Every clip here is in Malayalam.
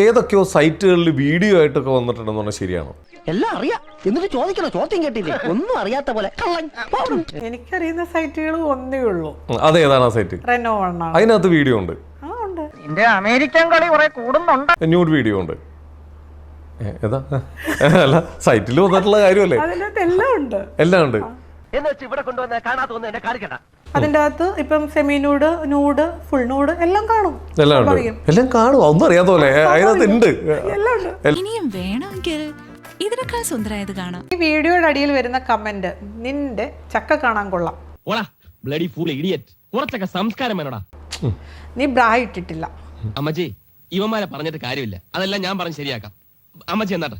ഏതൊക്കെയോ സൈറ്റുകളിൽ വീഡിയോ ആയിട്ടൊക്കെ വന്നിട്ടുണ്ടെന്ന് പറഞ്ഞാൽ ശരിയാണോ? എല്ലാം അറിയാം എന്നിട്ട് ചോദിക്കണോ? ചോദ്യം കേട്ടില്ലേ? ഒന്നും അറിയാത്ത പോലെ. എനിക്കറിയുന്ന സൈറ്റുകൾ ഒന്നേ ഉള്ളൂ. അതേതാണ് ആ സൈറ്റ്? റെനോ ആണ്. അതിനകത്ത് വീഡിയോ ഉണ്ട്. നിന്റെ അമേരിക്കൻ കളി കുറെ കൂടുന്നുണ്ട്. ന്യൂഡ് വീഡിയോ ഉണ്ട്. ഏതാ? അല്ല, സൈറ്റിൽ വന്നിട്ടുള്ള കാര്യമല്ലേ? അതിനകത്ത് എല്ലാം ഉണ്ട്. എല്ലാം ഉണ്ട്. ഇവിടെ കൊണ്ടുവന്ന കാണാത്ത എന്നെ കാണിക്കണ്ട. അതിന്റെ അകത്ത് ഇപ്പം semi nude, nude, full nude എല്ലാം കാണും. എല്ലാം ഉണ്ട്. എല്ലാം കാണും. ഒന്നും അറിയാത്ത പോലെ അതിനകത്ത് ഉണ്ട്. എല്ലാം ഉണ്ട്. ഇനിയും വേണമെങ്കിൽ ഇതിനേക്കാൾ സുന്ദരായത് കാണാം. ഈ വീഡിയോയുടെ അടിയിൽ വരുന്ന കമന്റ്, നിന്റെ ചക്ക കാണാൻ കൊള്ളാം, കുറച്ചൊക്കെ സംസ്കാരം വേണോടാ, നീ ബ്രാ ഇട്ടിട്ടില്ല. അമ്മച്ചി ഇവന്മാരെ പറഞ്ഞിട്ട് കാര്യമില്ല, അതെല്ലാം ഞാൻ പറഞ്ഞ് ശരിയാക്കാം. അമ്മച്ചി എന്നാട്ടെ.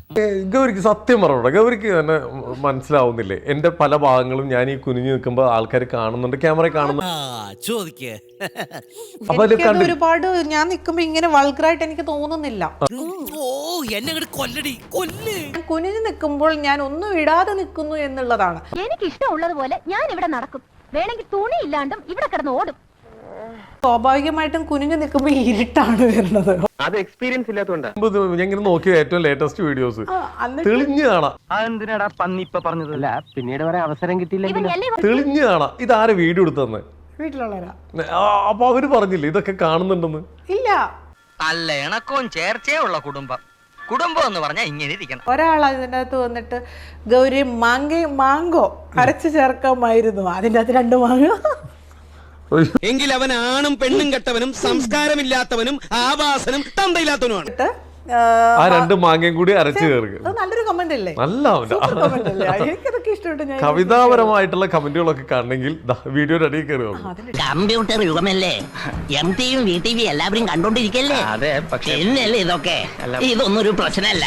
ഗൗരിക്ക് സത്യം പറഞ്ഞോട്ടെ, ഗൗരിക്ക് തന്നെ മനസ്സിലാവുന്നില്ലേ എന്റെ പല ഭാഗങ്ങളും? ഞാൻ ഈ കുനിഞ്ഞു നിൽക്കുമ്പോ ആൾക്കാർ കാണുന്നുണ്ട്, ക്യാമറ കാണുന്നു. എനിക്കത് ഒരുപാട് ഞാൻ നിൽക്കുമ്പോ ഇങ്ങനെ വൾഗറായിട്ട് എനിക്ക് തോന്നുന്നില്ല. കുനിഞ്ഞു നിൽക്കുമ്പോൾ ഞാൻ ഒന്നും ഇടാതെ നിൽക്കുന്നു എന്നുള്ളതാണ്. എനിക്ക് ഇഷ്ടമുള്ളതുപോലെ ഞാൻ ഇവിടെ നടക്കും. വേണമെങ്കിൽ തുണി ഇല്ലാണ്ടും ഇവിടെ കിടന്ന് ഓടും. സ്വാഭാവികമായിട്ടും കുനിഞ്ഞു നിൽക്കുമ്പോ ഇരുട്ടാണ് വരുന്നത്. അത് എക്സ്പീരിയൻസ് ഇല്ലാത്തതുകൊണ്ടാ. ഞാൻ ഇങ്ങനെ നോക്കിയ ഏറ്റവും ലേറ്റസ്റ്റ് വീഡിയോസ് തെളിഞ്ഞു കാണാം. അതെന്തിനാടാ പന്നി ഇപ്പൊ പറഞ്ഞതല്ല, പിന്നീട് വരെ അവസരം കിട്ടിയില്ലെങ്കിൽ തെളിഞ്ഞു കാണാം. ഇതാരെ വീഡിയോ എടുത്തന്നെ? വീട്ടിലുള്ളവരാ. അപ്പൊ അവര് പറഞ്ഞില്ലേ ഇതൊക്കെ കാണുന്നുണ്ടെന്ന്? ഇല്ല. അല്ല, ഇണക്കവും ചേർച്ചയും ഉള്ള കുടുംബം. കുടുംബം എന്ന് പറഞ്ഞാൽ ഇങ്ങനെ ഇരിക്കണം. ഒരാൾ അതിൻ്റെ അകത്ത് വന്നിട്ട് ഗൗരി മാങ്കോ അരച്ചു ചേർക്കാമായിരുന്നു. അതിൻ്റെ അകത്ത് 2 മാങ്ങ. എങ്കിൽ അവൻ ആണും പെണ്ണും കെട്ടവനും സംസ്കാരമില്ലാത്തവനും ആവാസനും തന്തയില്ലാത്തവനുമാണ്. ആ 2 മാങ്ങയും കൂടി അരച്ചു ചേർക്ക്. നല്ലൊരു കമന്റ് അല്ലേ? നല്ല എനിക്കതൊക്കെ ഇഷ്ടപ്പെട്ടു. കവിതാപരമായിട്ടുള്ള കമന്റുകളൊക്കെ കാണണമെങ്കിൽ വീഡിയോയുടെ അടിയിൽ കയറുക. കമ്പ്യൂട്ടർ യുഗമല്ലേ, MTV VTV എല്ലാവരും കണ്ടോണ്ടിരിക്കല്ലേ. അതെ, പക്ഷേ ഇതൊക്കെ ഇതൊന്നും ഒരു പ്രശ്നമല്ല.